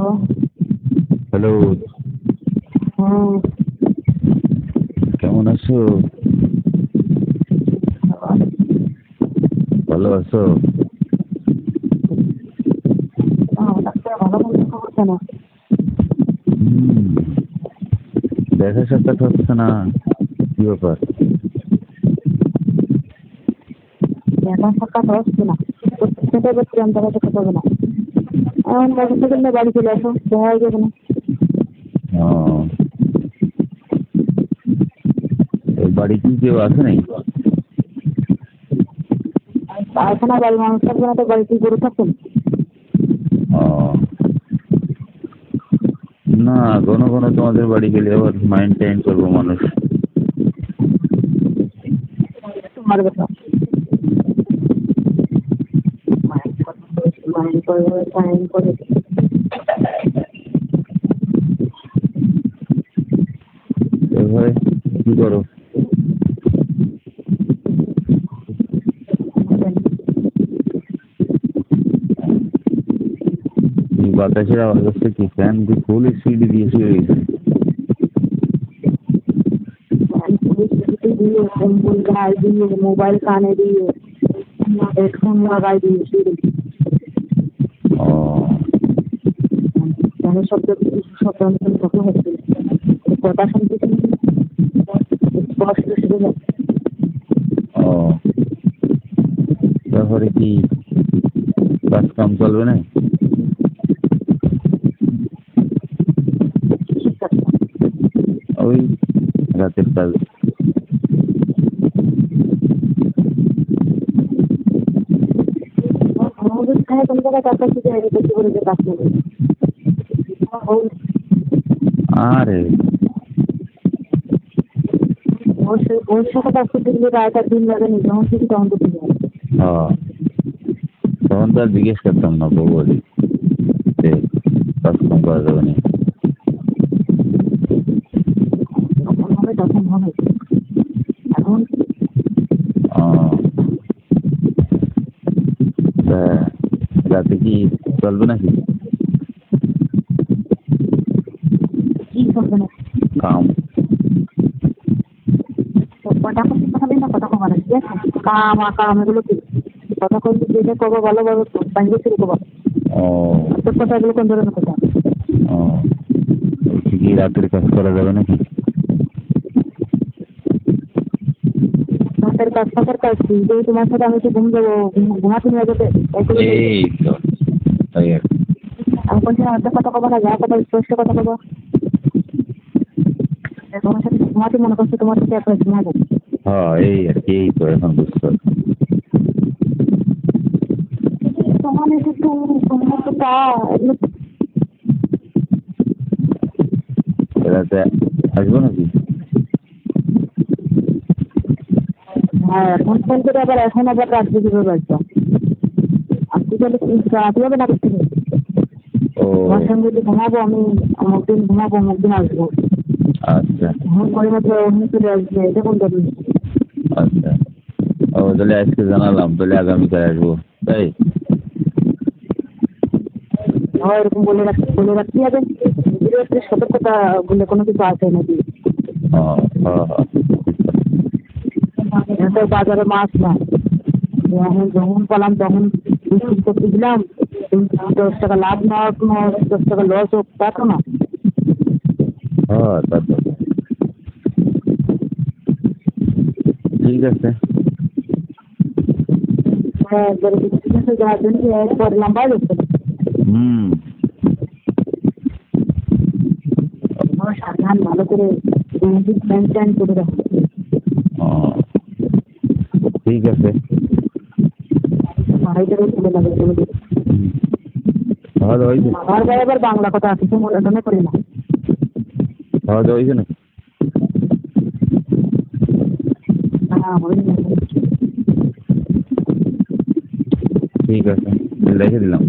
Hello, হুম, কেমন আছো? ভালো আছো? হঠাৎ করে ভালো মন্দ খবর কেন? হুম, দেখা সাক্ষাৎ হচ্ছে না, কি ব্যাপার? দেখা সাক্ষাৎ হচ্ছে না। সেটা করছি আমি দেখা সাক্ষাৎ হবে না। এখন বাড়ি থেকে না বাড়ি চলে আসো, দেখা হয়ে যাবে না। ও, এই বাড়ি কি কেউ আছে নাই? এখন আর বাড়ির মানুষ থাকবে না তো বাড়িতে গরু থাকবেন। ও, না, ঘন ঘন তোমাদের বাড়ি গেলে আবার মাইন্ড টাইন্ড করবো মানুষ। তোমার কথা মাইন্ড করে টাইম করে এভাবে কি করো? এই বাতাসের আওয়াজ হচ্ছে কি? ফ্যান কি ফুল স্পিড দিয়ে শুয়ে গেছে? দিয়ে কম্বল গায়ে দিয়ে মোবাইল কানে দিয়ে হেডফোন লাগাই দিয়ে ও, গানের শব্দ শব্দ কত হচ্ছে কথা শুনতেছি স্পষ্ট শুনে যাচ্ছে। ও, তারপরে কি কাজ কাম চলবে না? ওই রাতের কাজ। আমাদের খায় কোন জায়গায় টাকা শিখে বেশি করে যে কাজ নেবে আরে ওর সাথে কাজ করতে গেলে রায়টা দিন লাগে নি যখন থেকে তখন করতে যায়। হ্যাঁ, তখন তো আর জিজ্ঞেস করতাম না, বউ বলি যে কাজ কম করা যাবে না। তখন হবে তখন হবে এখন আহ, তা রাতে কি চলবে নাকি কি করবে না কাম? কথা করতে কথা না কথা কমানো ঠিক আছে কাম আকাম এগুলো কি কথা করতে যেটা করবো ভালোভাবে বাইরে শুরু করবো ও, তোর কথা এগুলো কোন ধরনের কথা ও, বলছি কি রাতের কাজ করা যাবে নাকি? হাতের কাজ ফাঁকার কাজ কি যদি তোমার সাথে আমি একটু ঘুম দেবো ঘুমাতে নিয়ে যেতে এই তো, তাই আর কি। আমি বলছি হাতের কথা কবো না যা কথা স্পষ্ট কথা কবো তোমার সাথে ঘুমাতে মনে করছো তোমার সাথে একটা ঘুমাবো হ্যাঁ, এই আর কি, এই তো এখন বুঝতে পারছি। তোমার একটু তোমার তো তা এগুলো রাতে আসবো নাকি? হ্যাঁ এখন ফোন করে এখন আবার রাত্রে কিভাবে আসবো আপনি তাহলে রাতে হবে না করতে ও, তোমার সঙ্গে যদি ঘুমাবো আমি অমুক দিন ঘুমাবো অমুক দিন আসবো আচ্ছা ঘুম করে মাত্র অন্য চলে আসবে এটা কোন যাবে আচ্ছা। ও, তাহলে আজকে জানালাম, তাহলে আগামীকাল আসবো, তাই? হয় এরকম বলে রাখতে হবে নিজের একটা সতর্কতা বলে কোনো কিছু আছে নাকি হ্যাঁ হ্যাঁ হ্যাঁ, এটা তো বাজারে মাছ না এখন যখন পেলাম তখন বিক্রি করতে দিলাম 10 টাকা লাভ না হোক 10 টাকা লস হোক তা তো না হ্যাঁ, তা তো ঠিক আছে। হ্যাঁ একবারে ঠিক আছে যাওয়ার জন্য একবার লম্বা যাচ্ছে হুম, সাবধান ভালো করে মেনটেন করে রাখো ও, ঠিক আছে। ভাইটারও চলে লাগে চলে যাবে হুম, খাওয়া দাওয়া হয়েছে? আমার গায়ে আবার বাংলা কথা কিছু মনে করি না খাওয়া দাওয়া হয়েছে নাকি? হ্যাঁ হয়নি ঠিক আছে, রেখে দিলাম।